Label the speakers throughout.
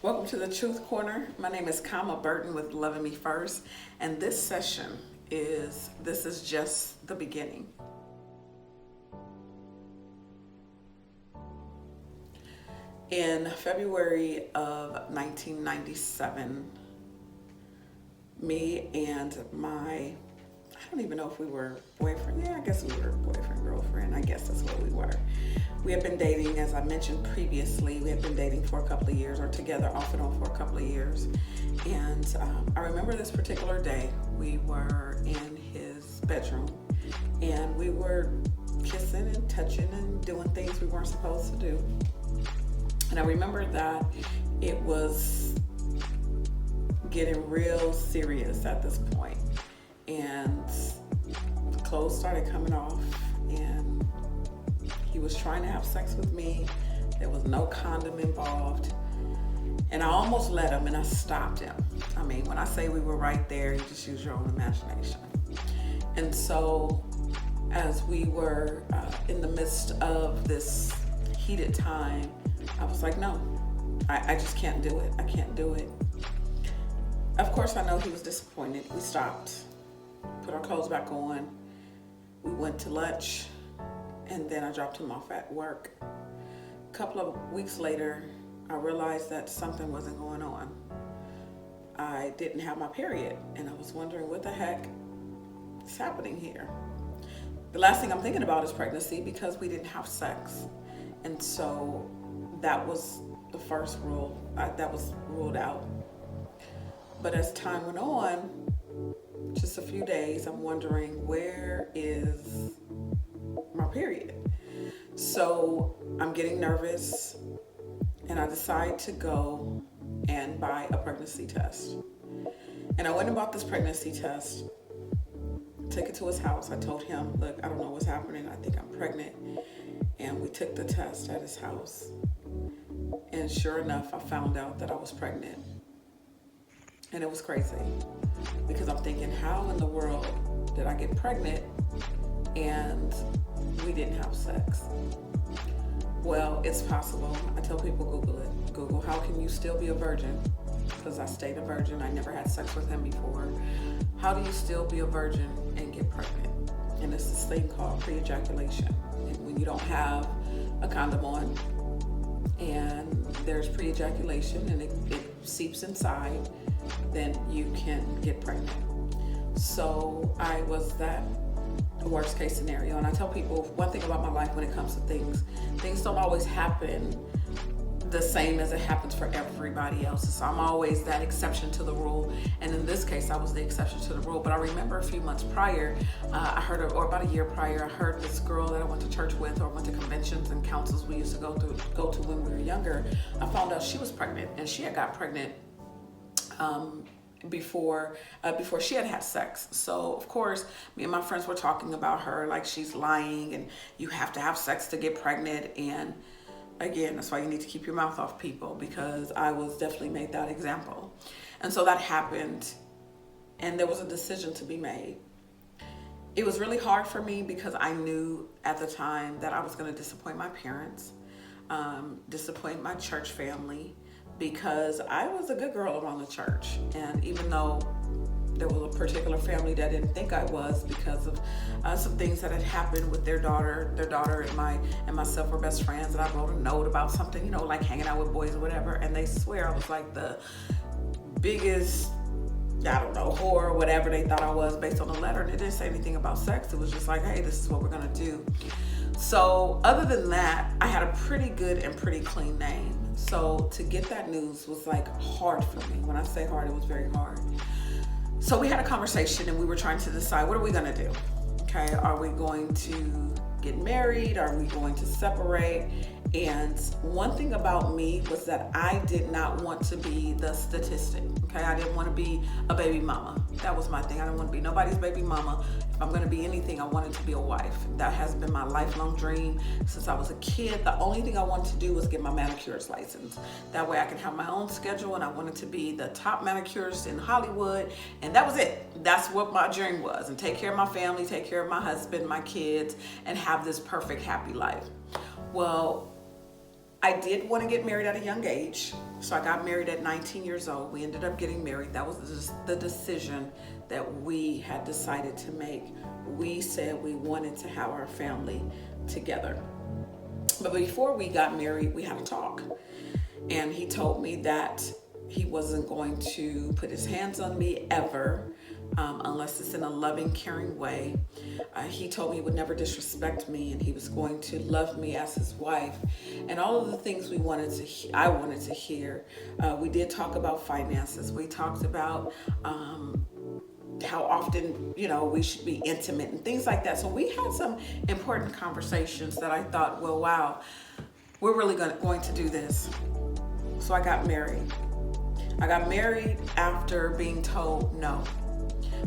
Speaker 1: Welcome to the Truth Corner. My name is Kama Burton with Loving Me First, and this session is just the beginning. In February of 1997, me and I don't even know if we were boyfriend. Yeah, I guess we were boyfriend, girlfriend. I guess that's what we were. We had been dating, as I mentioned previously, we had been dating for a couple of years, or together off and on for a couple of years. And I remember this particular day, we were in his bedroom and we were kissing and touching and doing things we weren't supposed to do. And I remember that it was getting real serious at this point. And clothes started coming off and he was trying to have sex with me. There was no condom involved. And I almost let him and I stopped him. I mean, when I say we were right there, you just use your own imagination. And so as we were in the midst of this heated time, I was like, no, I just can't do it. I can't do it. Of course, I know he was disappointed. We stopped, put our clothes back on. We went to lunch. And then I dropped him off at work. A couple of weeks later, I realized that something wasn't going on. I didn't have my period, and I was wondering what the heck is happening here. The last thing I'm thinking about is pregnancy because we didn't have sex. And so that was the first rule that was ruled out. But as time went on, just a few days, I'm wondering, where is my period? So I'm getting nervous and I decide to go and buy a pregnancy test. And I went and bought this pregnancy test, took it to his house. I told him, look, I don't know what's happening. I think I'm pregnant. And we took the test at his house. And sure enough, I found out that I was pregnant. And it was crazy because I'm thinking, how in the world did I get pregnant and we didn't have sex? Well, it's possible. I tell people, Google it. Google, how can you still be a virgin? Because I stayed a virgin. I never had sex with him before. How do you still be a virgin and get pregnant? And it's this thing called pre-ejaculation. And when you don't have a condom on and there's pre-ejaculation and it seeps inside, then you can get pregnant. So I was that worst case scenario. And I tell people one thing about my life when it comes to things don't always happen the same as it happens for everybody else. So I'm always that exception to the rule. And in this case, I was the exception to the rule. But I remember a few months prior, or about a year prior, I heard this girl that I went to church with or went to conventions and councils we used to go to when we were younger. I found out she was pregnant and she had got pregnant before she had sex. So of course, me and my friends were talking about her like she's lying and you have to have sex to get pregnant. And again, that's why you need to keep your mouth off people, because I was definitely made that example. And so that happened and there was a decision to be made. It was really hard for me because I knew at the time that I was going to disappoint my parents, disappoint my church family, because I was a good girl around the church. And even though there was a particular family that didn't think I was because of some things that had happened with their daughter and myself were best friends, and I wrote a note about something, like hanging out with boys or whatever, and they swear I was like the biggest, I don't know, whore or whatever they thought I was based on the letter. And it didn't say anything about sex. It was just like, hey, this is what we're gonna do. So other than that, I had a pretty good and pretty clean name. So to get that news was like hard for me. When I say hard, it was very hard. So we had a conversation and we were trying to decide, what are we gonna do? Okay, are we going to get married? Are we going to separate? And one thing about me was that I did not want to be the statistic. Okay, I didn't want to be a baby mama. That was my thing. I didn't want to be nobody's baby mama. If I'm going to be anything, I wanted to be a wife. That has been my lifelong dream since I was a kid. The only thing I wanted to do was get my manicurist license. That way I can have my own schedule, and I wanted to be the top manicurist in Hollywood, and that was it. That's what my dream was, and take care of my family, take care of my husband, my kids, and have this perfect, happy life. Well, I did want to get married at a young age. So I got married at 19 years old. We ended up getting married. That was just the decision that we had decided to make. We said we wanted to have our family together. But before we got married, we had a talk. And he told me that he wasn't going to put his hands on me ever, unless it's in a loving, caring way. He told me he would never disrespect me, and he was going to love me as his wife, and all of the things I wanted to hear. We did talk about finances. We talked about how often, we should be intimate and things like that. So we had some important conversations that I thought, well, wow, we're really going to do this. So I got married. I got married after being told no.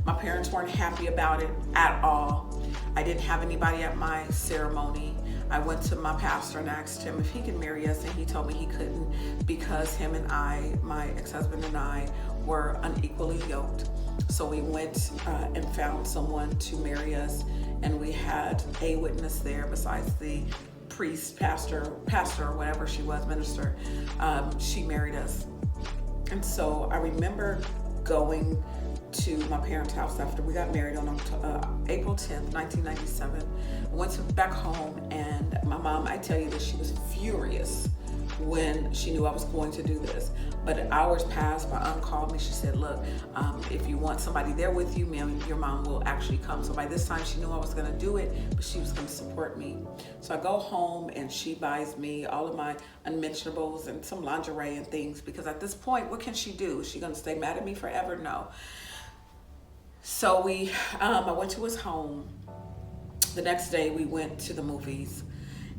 Speaker 1: My parents weren't happy about it at all. I didn't have anybody at my ceremony. I went to my pastor and asked him if he could marry us, and he told me he couldn't because him and I, my ex-husband and I, were unequally yoked. So we went and found someone to marry us, and we had a witness there besides the priest, pastor, or whatever she was, minister. She married us. And so I remember going to my parents' house after we got married on April 10th, 1997. I went back home, and my mom, I tell you this, she was furious when she knew I was going to do this. But hours passed, my aunt called me. She said, look, if you want somebody there with you, your mom will actually come. So by this time she knew I was gonna do it, but she was gonna support me. So I go home and she buys me all of my unmentionables and some lingerie and things, because at this point, what can she do? Is she gonna stay mad at me forever? No. So I went to his home. The next day we went to the movies,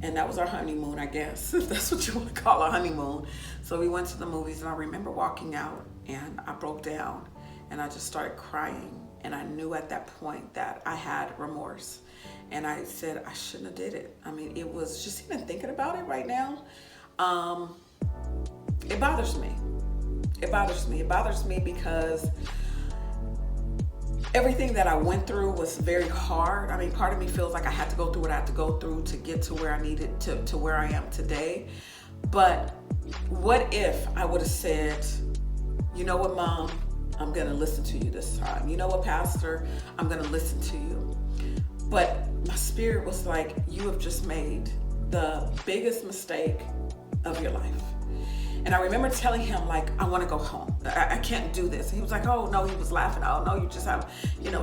Speaker 1: and that was our honeymoon, I guess, if that's what you want to call a honeymoon. So we went to the movies, and I remember walking out, and I broke down, and I just started crying. And I knew at that point that I had remorse. And I said, I shouldn't have did it. I mean, it was just even thinking about it right now. It bothers me. It bothers me. It bothers me because everything that I went through was very hard. I mean, part of me feels like I had to go through what I had to go through to get to where I needed to where I am today. But what if I would have said, you know what, Mom, I'm going to listen to you this time. You know what, Pastor, I'm going to listen to you. But my spirit was like, you have just made the biggest mistake of your life. And I remember telling him, like, I want to go home. I can't do this. And he was like, oh, no, he was laughing. Oh, no, you just have,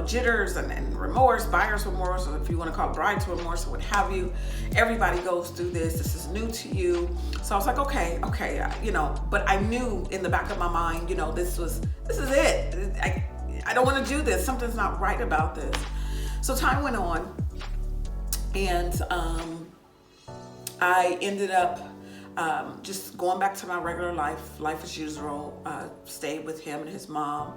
Speaker 1: jitters and remorse, buyer's remorse, or if you want to call it bride's remorse or what have you. Everybody goes through this. This is new to you. So I was like, okay, but I knew in the back of my mind, this is it. I don't want to do this. Something's not right about this. So time went on, and I ended up just going back to my regular life as usual, stayed with him and his mom.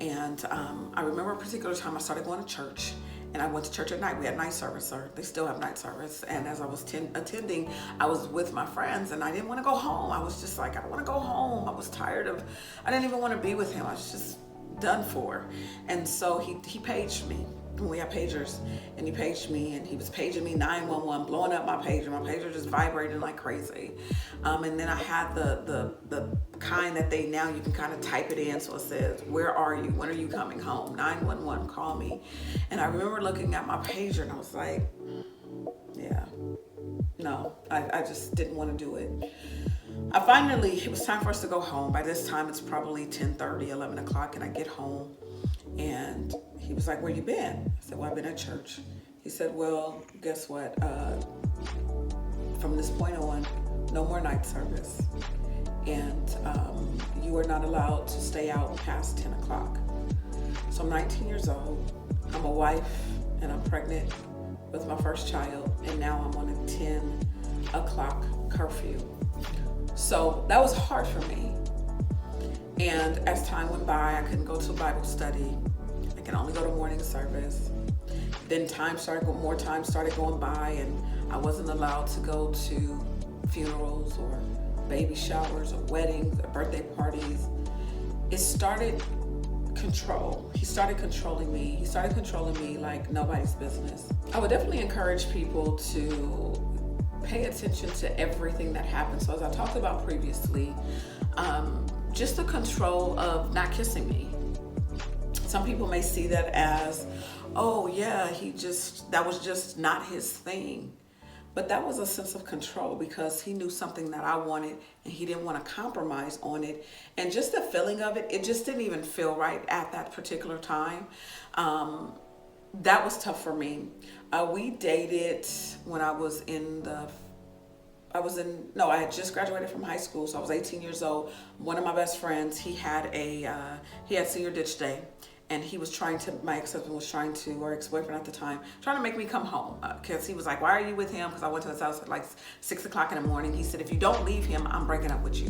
Speaker 1: And I remember a particular time I started going to church, and I went to church at night. We had night service, or they still have night service. And as I was attending, I was with my friends, and I didn't want to go home. I was just like, I don't want to go home. I was tired I didn't even want to be with him. I was just done for. And so he paged me. We had pagers, and he paged me, and he was paging me 911, blowing up my pager just vibrating like crazy. And then I had the kind that you can kind of type it in, so it says, where are you? When are you coming home? 911, call me. And I remember looking at my pager, and I was like, yeah, no, I just didn't want to do it. It was time for us to go home. By this time, it's probably 10:30, 11 o'clock, and I get home, and he was like, where you been? I said, well, I've been at church. He said, well, guess what? From this point on, no more night service. And you are not allowed to stay out past 10 o'clock. So I'm 19 years old. I'm a wife, and I'm pregnant with my first child. And now I'm on a 10 o'clock curfew. So that was hard for me. And as time went by, I couldn't go to Bible study. I can only go to morning service. Then more time started going by, and I wasn't allowed to go to funerals or baby showers or weddings or birthday parties. It started control. He started controlling me. He started controlling me like nobody's business. I would definitely encourage people to pay attention to everything that happens. So as I talked about previously, just the control of not kissing me. Some people may see that as, oh yeah, that was just not his thing. But that was a sense of control because he knew something that I wanted and he didn't want to compromise on it. And just the feeling of it, it just didn't even feel right at that particular time. That was tough for me. We dated when I had just graduated from high school, so I was 18 years old. One of my best friends, he had senior ditch day, and my ex-husband was trying to, or ex-boyfriend at the time, trying to make me come home. Because he was like, why are you with him? Because I went to his house at like 6 o'clock in the morning. He said, if you don't leave him, I'm breaking up with you.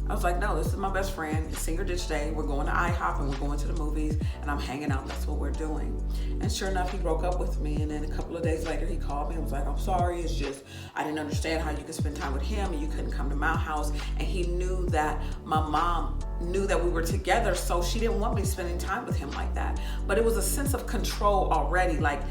Speaker 1: I was like, no, this is my best friend. It's senior ditch day. We're going to IHOP and we're going to the movies and I'm hanging out. That's what we're doing. And sure enough, he broke up with me. And then a couple of days later, he called me and was like, I'm sorry. It's just, I didn't understand how you could spend time with him and you couldn't come to my house. And he knew that my mom knew that we were together. So she didn't want me spending time with him like that. But it was a sense of control already. Like,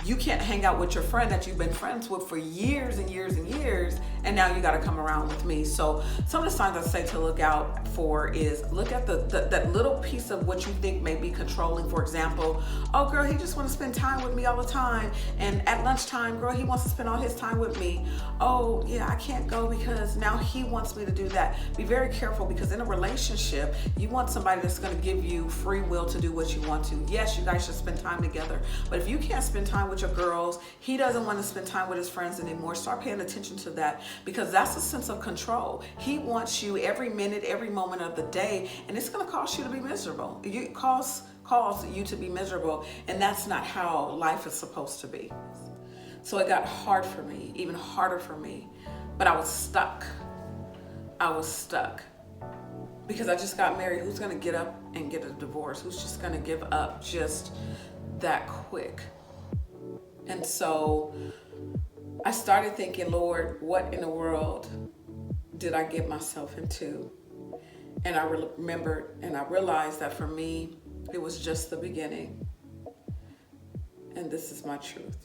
Speaker 1: you can't hang out with your friend that you've been friends with for years and years and years, and now you got to come around with me. So some of the signs I say to look out for is look at that little piece of what you think may be controlling. For example, oh girl, he just wants to spend time with me all the time, and at lunchtime, girl, he wants to spend all his time with me. Oh yeah, I can't go because now he wants me to do that. Be very careful, because in a relationship, you want somebody that's going to give you free will to do what you want to. Yes, you guys should spend time together, but if you can't spend time with your girls, he doesn't want to spend time with his friends anymore. Start paying attention to that, because that's a sense of control. He wants you every minute, every moment of the day, and it's going to cause you to be miserable. It cause you to be miserable, and that's not how life is supposed to be. So it got hard for me, even harder for me, but I was stuck. Because I just got married. Who's going to get up and get a divorce? Who's just going to give up just that quick? And so I started thinking, Lord, what in the world did I get myself into? And I remembered and I realized that for me, it was just the beginning. And this is my truth.